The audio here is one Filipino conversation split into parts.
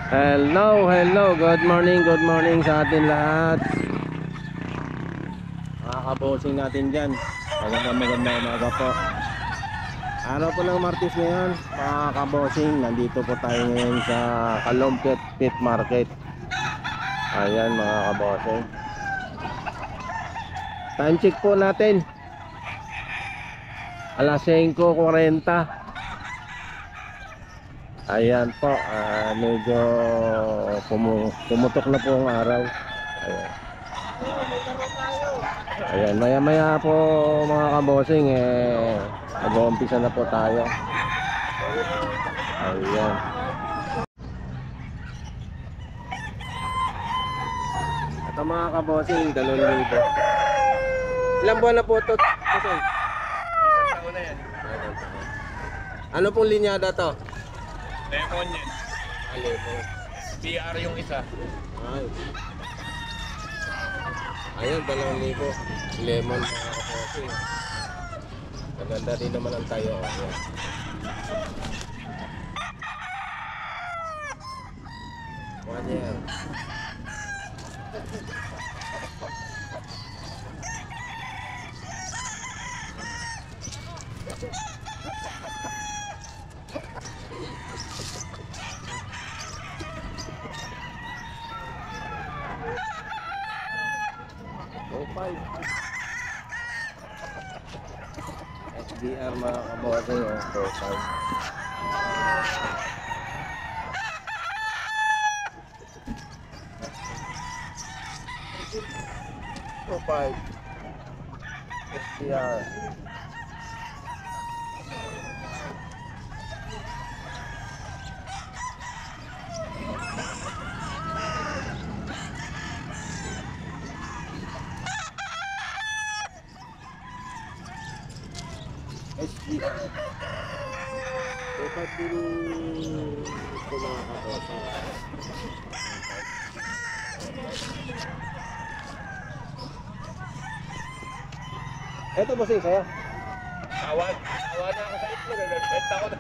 Hello, good morning sa atin lahat. Mga kabosing natin dyan, magandang umaga po. Araw po ng Martes ngayon, mga kabosing. Nandito po tayo ngayon sa Kalumpit Pit Market. Ayan mga kabosing, time check po natin, alas 5:40. Ayan po, medyo pumutok na po ang araw. Ayan, maya po mga kabosing, mag-uumpisa na po tayo. Ayan. Ito mga kabosing, 2,000. Ilang buwan na po ito? Isang taon na yan. Ano pong linyada to? Lemon yan. Lemon. PR yung isa. Ay. Ayan, 2,000. Lemon mga kabosing. Maganda din naman ang tayo. Ayan. One year. SDR mga kabosing, 4-5. SDR. SDR. Dapat din ito mga kabosing. Ito bossing, saya. Tawad na ako sa itlog. Benta ko na.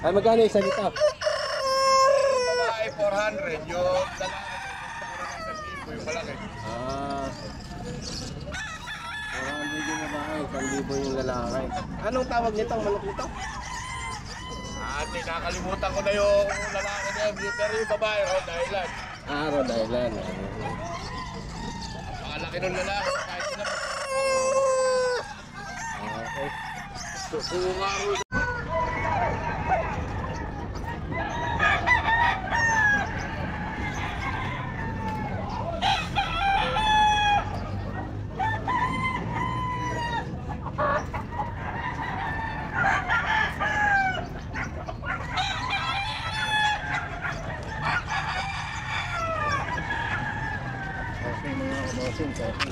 Ay, magkano isa dito? Yung babae 400. Yung lalaki benta ko na ng 1,000. Yung malaki. 400 yung babae, 1,000 yung lalaki. Anong tawag nito? Ang manok nito? Nakakalimutan ko na yung lalaki na yun. Pero yung babae, Rhode Island. Rhode Island. Napakalaki nung lalaki. Kahit sila pa. Okay. Sumaro. Okay mga kabosing, coffee.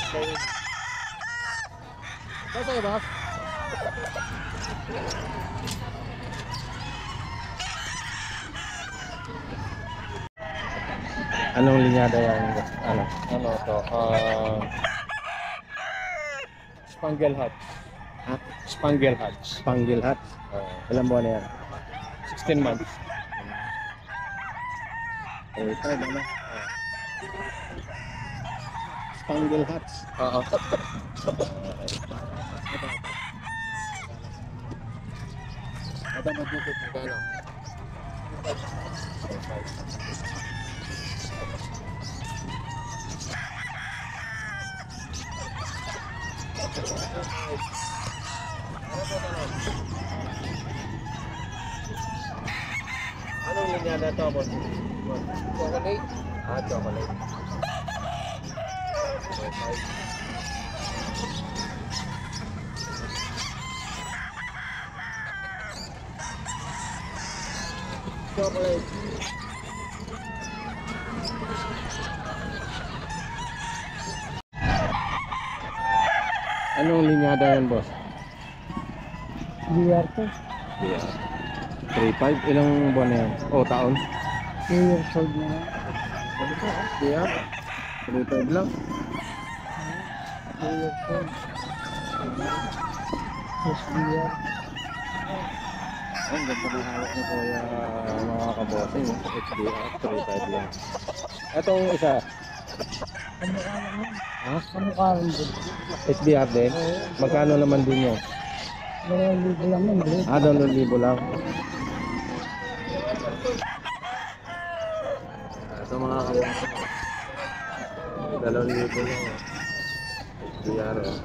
Okay. Sa'yo, boss? Anong linyada yan? Ano to? Spangle Hats. Ha? Spangle Hats. Spangle Hat? Ilang buwan na yan? 16 months. Ito, ano? Spangle Hats. Oo. Ito, mag-dukit mo ka, no? Anong linyada to, boss? Chocolate. Chocolate. Chocolate. Anong linyada yan, boss? BR to. Yeah. 3.5. Ilang buwan na yan? O, taon? 2 years old na lang. Yeah. 3.5 lang. 2 years old. Yes, BR. Ang ganda ng hawak ni Kuya mga kabosing. HDR 3.5 lang. Etong isa. Kamukha lang yun. Ha? Kamukha rin din. HDR din? Magkano naman din yun? 2,000 lang yun. Bro. 2,000 lang. Ito mga kabosing. 2,000 lang. HDR eh.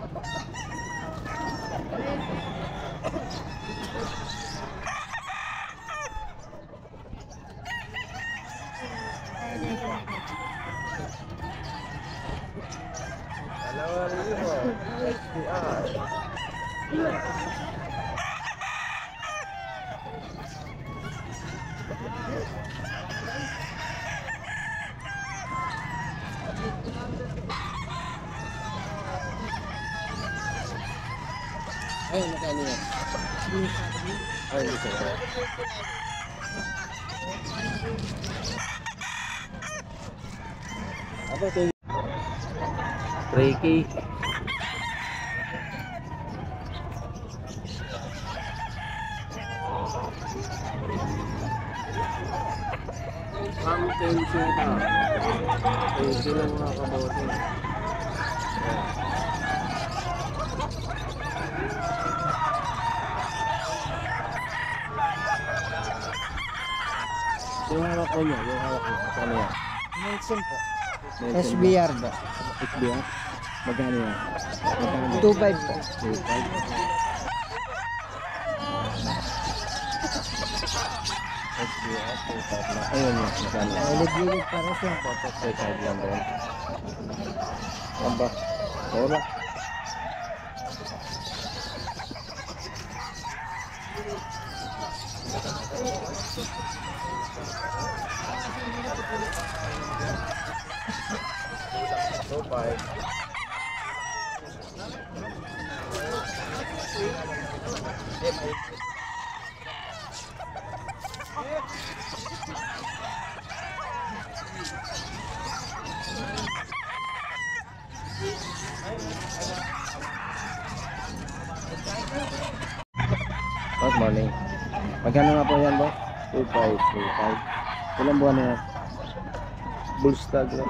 Ay, magkano yan? Ay, ito. Apa ito? 3K. Ang tension na. Tension lang mga kabote. Yung hawak ko niya, yung hawak niya. Magkano yan? Nelson po. Nelson SBR ba? SBR? Magkano yan? Magkano? 2.5 po. 2.5. SBR, 2.5 lang. Ayun yun, magkano? Ulit-ulit para siya po. 2.5 lang doon. Yan ba? Wala. So, 5. Good morning. Magkano nga po yan, boss? 2.5, 2.5. Ilang buwan na yan? Bullstag lang.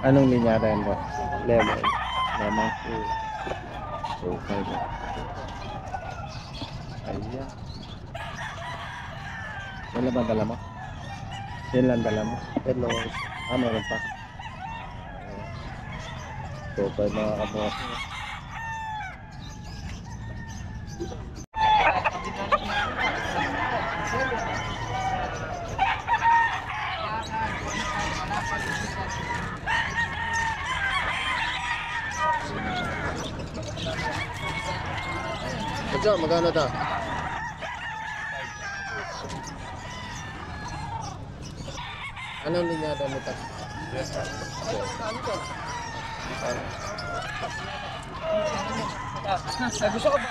Anong linyada yan, boss? Lemon. Lemon. 2.5. Ayan. Yan lang ba dala mo? Yan lang dala mo? Hello. Meron pa. 2.5 mga kabos. Ito, magkano ito? Anong linyada mo ito? Gusto ko ba?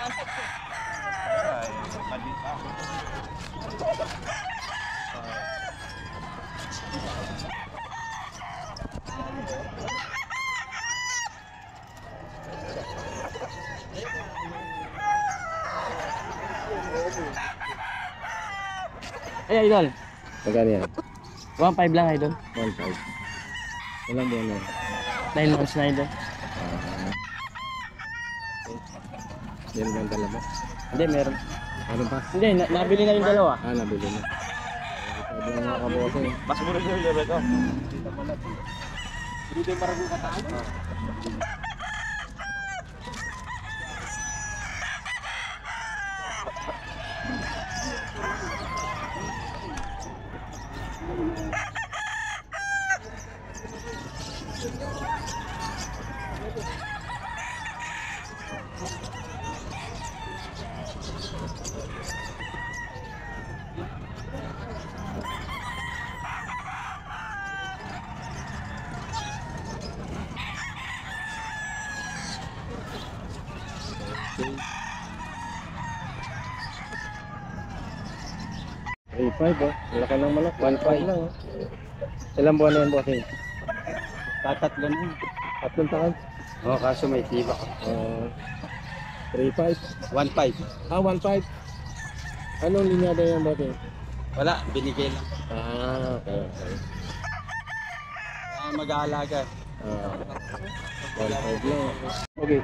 Ay, idol. Magkano yan? 1.5 lang, idol. 1.5. Walang buwan yan. 9 months na, idol. Yan lang dala mo? Hindi, meron. Ano pa? Hindi, nabili na yung dalawa. Nabili na. Sabi lang mga kabosing. Mas mura yung dalawa ito. Dito yung maragong kataan. 3.5 oh. Laki ng manok. 1.5 lang oh. Ilang buwan na yan, bossing? Tatatlo na. 3 taon. Oo, kaso may tiba. 3.5. 1.5. 1.5. Anong linyada yan, bossing? Wala, binigay lang. Okay. Mag-aalaga. 1.5 lang. Okay.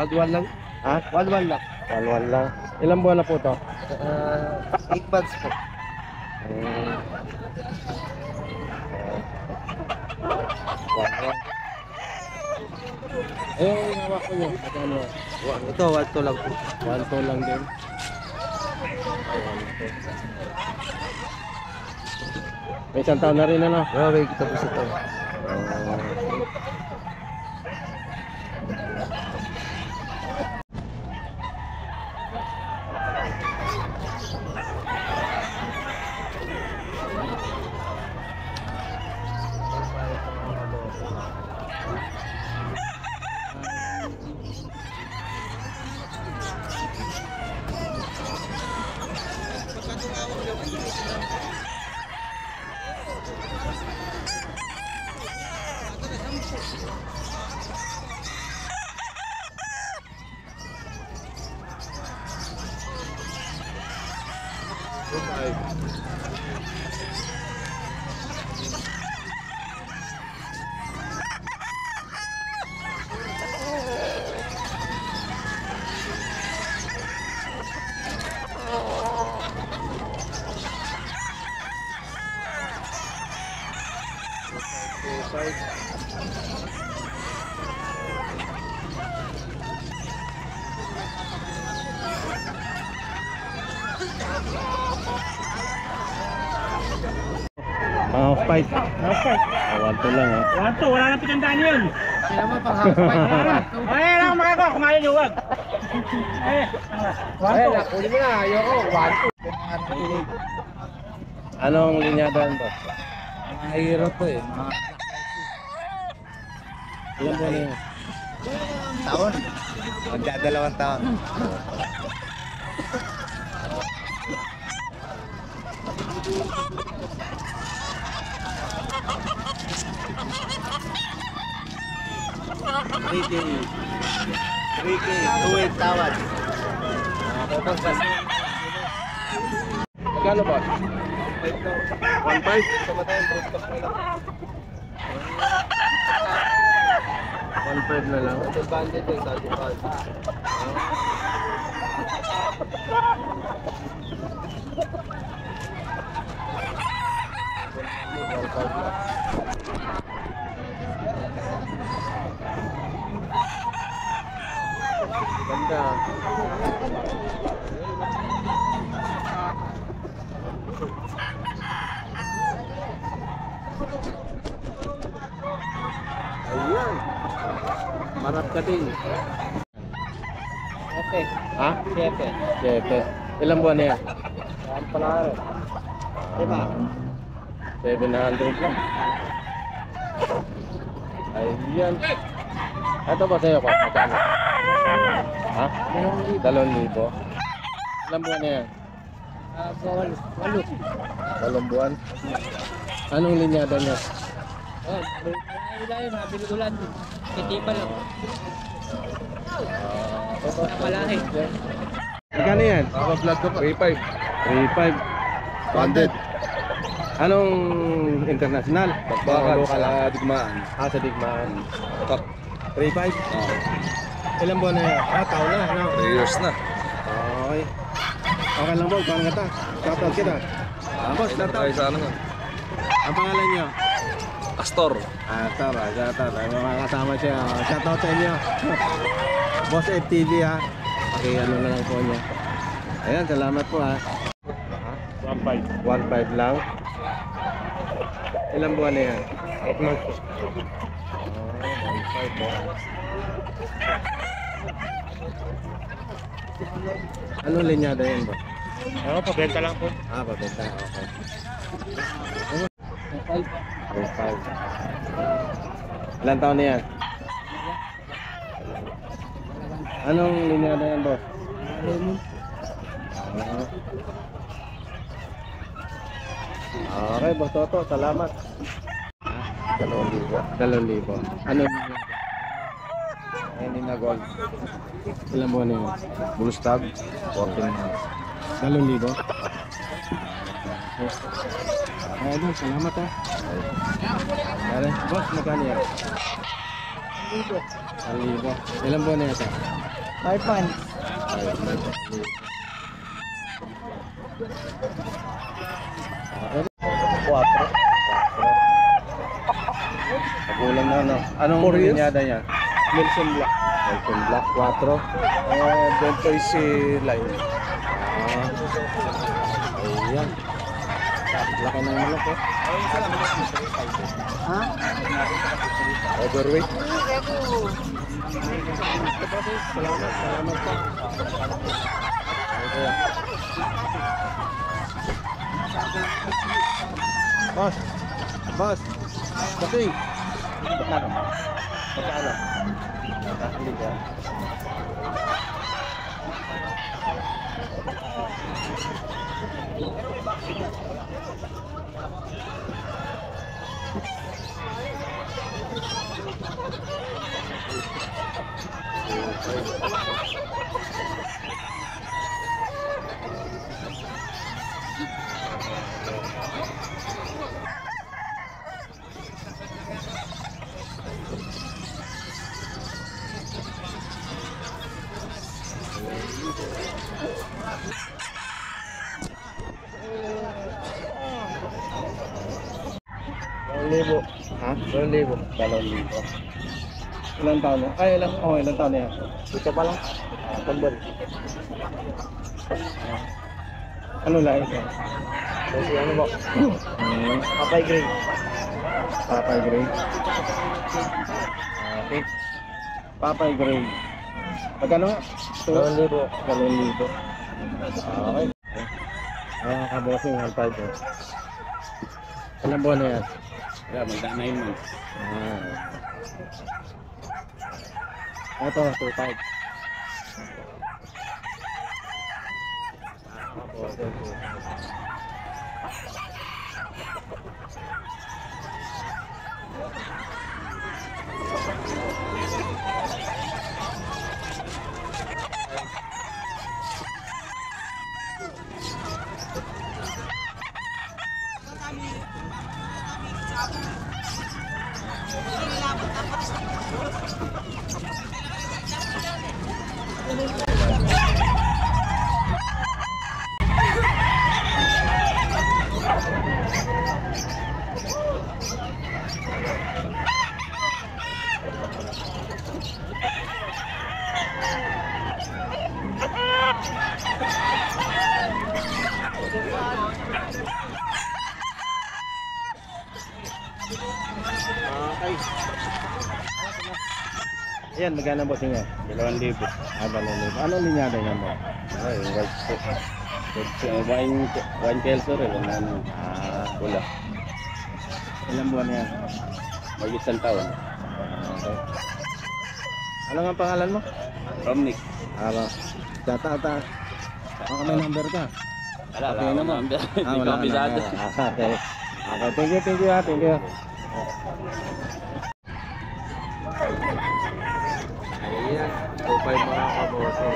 1.1 lang. Ha? 1.1 lang. 1.1 lang. Ilang buwan na po to? 8 months po. Eh, yung hawak ko nyo. Magkano? Ito, 1.2 lang po. 1.2 lang din. May isang taon na rin ano? Oo, may kita po sa ito. Half fight. 1.2 lang oh. 1-2, wala nang pitandaan yun. Kailan mo pang half fight? Ay, lang mga ko, kumain yung wag. Ay, 1-2. Nakuli mo na, ayoko. 1.2. Anong linyada yan, boss? Mahirap po eh. Ilang buwan na yan? Taon. Magdadalawang taon. Ricky, 2-8 tawad. Magkano boss? 1.5? 1.5 na lang. Ito bandit eh, sabi ko. Ganda. Ayan. Marap ka din. Okay. Ha? 7. Ilang buwan na yan? Yan pala rin. Diba? 700 lang. Ayan. Ito ba sa'yo ko? Magkano? Ha? 2,000. Ilang buwan na yan? 8 buwan. Anong linyada niya? Nabili ko lang. Kitipa lang. Napalahin. Magkano yan? Ako vlog ko pa. 3.5. 3.5. Banded. Anong international? Bakal Local lang. sa digmaan. Sa digmaan. Ito. 3.5. Ilang buwan na yan? Taon na, no? 3 years na. Okay. Okay lang, boss. Parang kata. Shoutout kita. Boss, shoutout. Ay, sa ano nga? Ang pangalan niyo? Astor. Tara, shoutout. Ay, mga kasama siya. Shoutout sa inyo. Boss FTV ha. Ano na lang po niya. Ayan, salamat po ha. 1.5. 1.5 lang. Ilang buwan na yan? 8 months. 1.5 po. Anong linyada yan ba? Pabenta lang po. Pabenta. Okay. 1.5. Ilang taon na yan? Anong linyada yan, boss? Okay, Boss Toto, salamat. 2,000. Ano yun? Hindi na gold. Ilan buwan na yun? Blue stag, 14 months. 2,000. Ay, doon, salamat ha. Pare, boss, magkano yan? 1,000. Ilan buwan na yata? 5 months. 5 months. Pagulang na ano? Anong linyada niya? Nelson Black. Nelson Black 4. Deltoy si Line. Ayan. Laki ng manok eh. Ha? Overweight. Salamat po. Okay. Boss. Boss. Kasi. Magkano? Magkano? Hindi ka. Libo. Ha? 2,000. 2,000. Ilan taon na? Ay, ilan taon na yan? Ito pa lang. Tambal. Ano lahi ito? Kasi ano ba? Papay Gray. Papay Gray. Okay. Papay Gray. Magkano nga? 2,000. 2,000. Okay. Kabosing, 1,500. Ilang buwan na yan? Yeah, magda 9 months. Ito, 2,500. Okay. Ayan, magkano boss nga? 2,000. 2,000. Anong linyada yan mo? Ay, white po. Wine kelso rin. Wala. Ilang buwan na yan? Mag isang taon. Okay. Ano nga pangalan mo? Romnick. Ano? Tata. Baka may number ka. Wala, Okay naman. Hindi ko wala ka kabisado. number. Okay. Okay, thank you ha, thank you. Ayan. 2,500 mga kabote.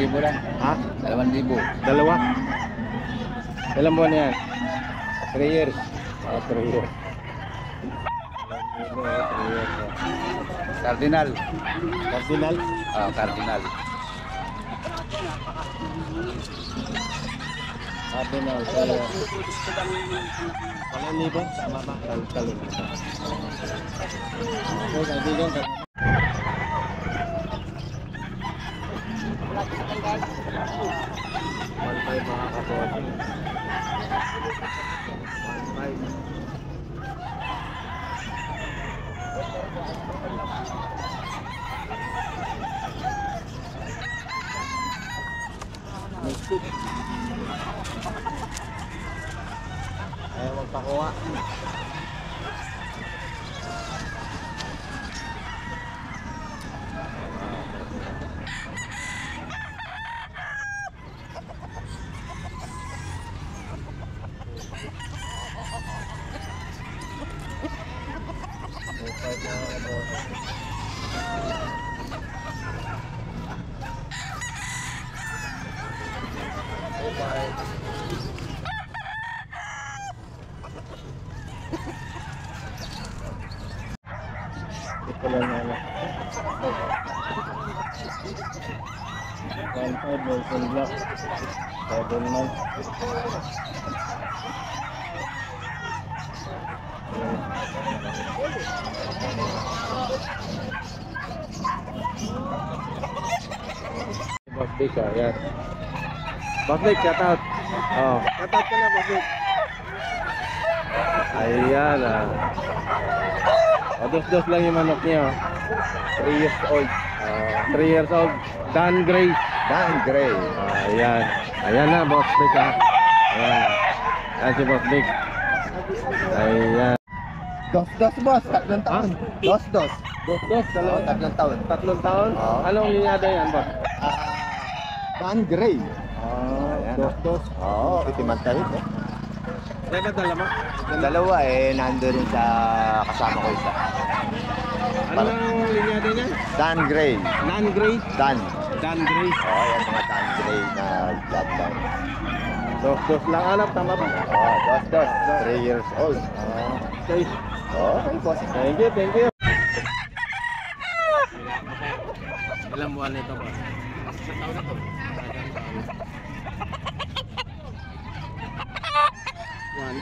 2,000 lang. Ha? 2,000. Dalawa? Ilang buwan na yan? 3 years. 3 years. Cardinal. Cardinal? Cardinal. Cardinal. Kaya. Palang libo? Tama ba? Kalkalin. Okay, kaibigan. Malpay mga kapot. Malpay. Ayaw magpakuha. Ito lang na lang. 1.5 Wilson Black. 7 months. Boss Vic, yan. Boss Vic, shout out. Oh, shout out ka na, Boss Vic. Ayan dos-dos lang yung manok niya. 3 years old. 3 years old. Dan Gray. Dan Gray. Ayan. Ayan na, Boss Vic, ha. Ayan. Ayan si Boss Vic. Ayan. Dos, boss. 3 taon. Dos. Dos-dos, Oo, 3 taon. 3 taon? Oo. Anong linyada yan, Boss? Dan Gray. Ayan. Dos-dos. Oo, itimantahid. Kaya ba dala mo? Dalawa nando rin sa kasama ko isa. Anong linyada niyan? Dan Gray. Dan Gray? Dan. Dan Gray. Oo, yan mga Dan Gray na lockdown. Dos-dos lang anak, tama ba? Oo, dos. 3 years old. Okay. Oo, okay, boss. Thank you, thank you. Ilang buwan nito ba? Isang taon na to. 1.8.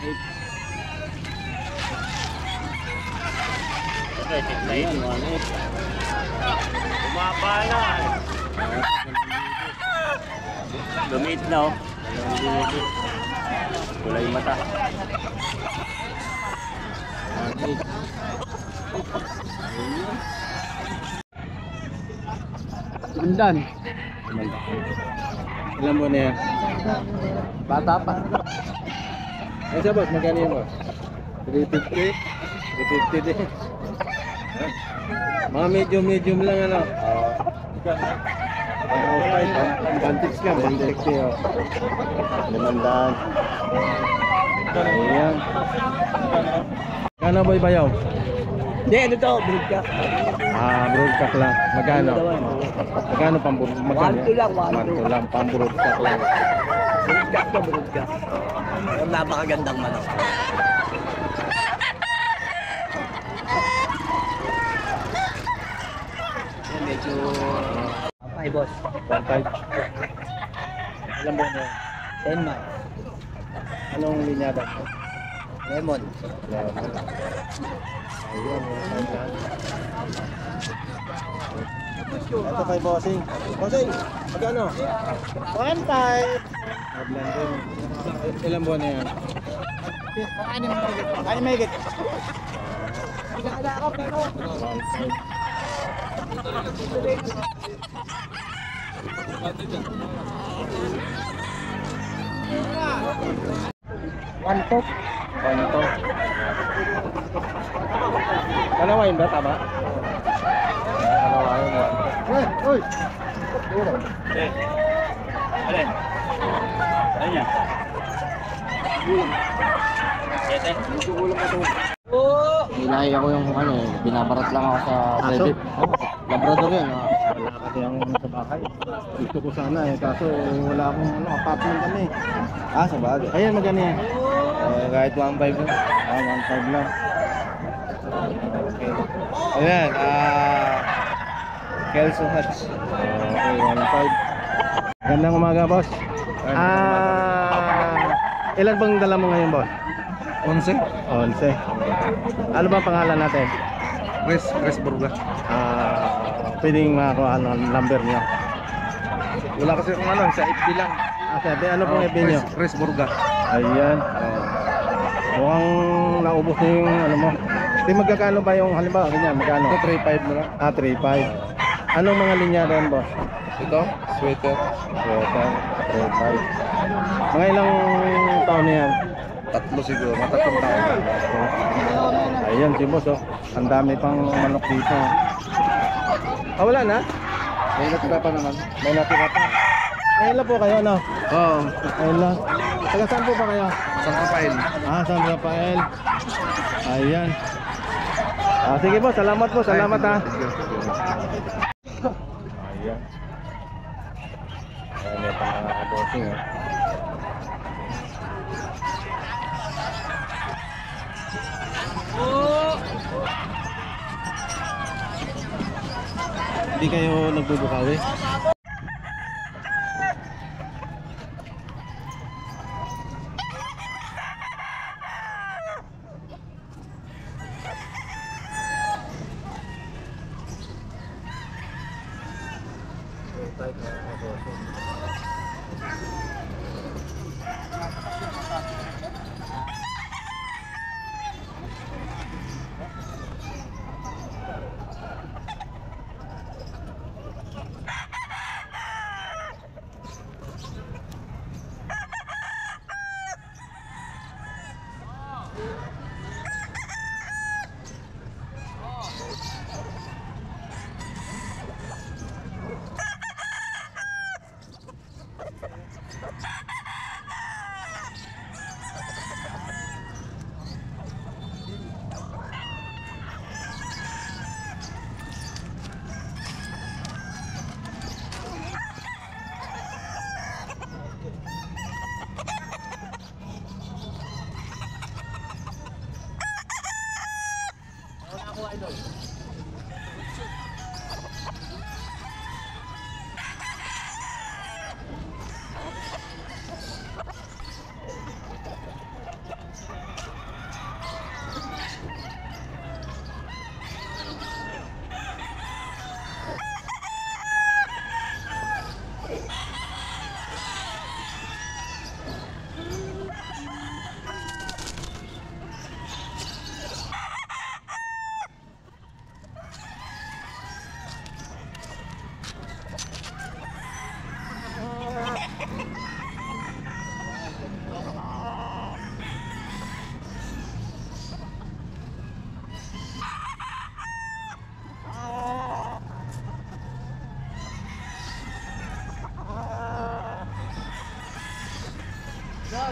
Ayan, 1.8. Bumaba na. Lumit na oh. Kulay mata. 1.8. Bundan. Ilang buwan na yan? Bata pa. Ay siya boss, magkano yun boss? 350? 350 din. Mga medium lang ano? Bantiks lang, bantiks eh. 500. Ayan. Kano boy bayaw? Hindi, ano to? Broadcast. Broadcast lang. Magkano? Magkano magkano? 1-2 lang, 1-2 lang, pang-broadcast lang. Broadcast to broadcast. Ang napakagandang manok. Yan, medyo... Ay, boss. 1.5. Ilang buwan na yan? 10 months. Anong linyada? Lemon. Ayun, ito kay Bossing. Bossing, magkano? 1.5. Ilang buwan na yan? Ano may higit? 1.2. Dalawa yun ba? Tama? Dalawa yun. Uy! Alin? Ano yan? Gulong. Sete? Gulong ka to. Hinahi ako yung binabarat lang ako sa Aso? Labrador yun. Wala kasi ang sa bahay. Gusto ko sana eh, kaso wala akong ano, apartment kami. Ah, sa bagay. Ayan, magkano yan? Kahit 1.5 lang. Ah, 1.5 lang. Okay. Ayan, Kelso Hutch. Okay, 1.5. Gandang umaga, boss. Ilan bang dala mo ngayon, boss? 11. 11. Ano ba pangalan natin? Chris Burga. Pwedeng makakuha ang number niyo. Wala kasi kung ano, sa FB lang. Sabi, ano pong FB niyo? Chris Burga. Ayan. Mukhang naubos na yung ano mo. Di magkakano ba yung halimbawa, ganyan, magkano? Ito 3.5 na lang. 3.5. Anong mga linya rin, boss? Ito, sweater. Sweater, 3.5. Mga ilang taon na yan? 3 siguro, matatlong taon. Ayan si boss, oh. Ang dami pang manok dito. Wala na? May natira pa naman. May natira pa. Ngayon lang po kayo, no? Oo. Ngayon lang. Taga saan po ba kayo? San Rafael. San Rafael. Ayan. Sige po, salamat po, salamat ha. Ayan. Ayan, may pang-bossing ha. Hindi kayo nagbubukawi?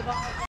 Baka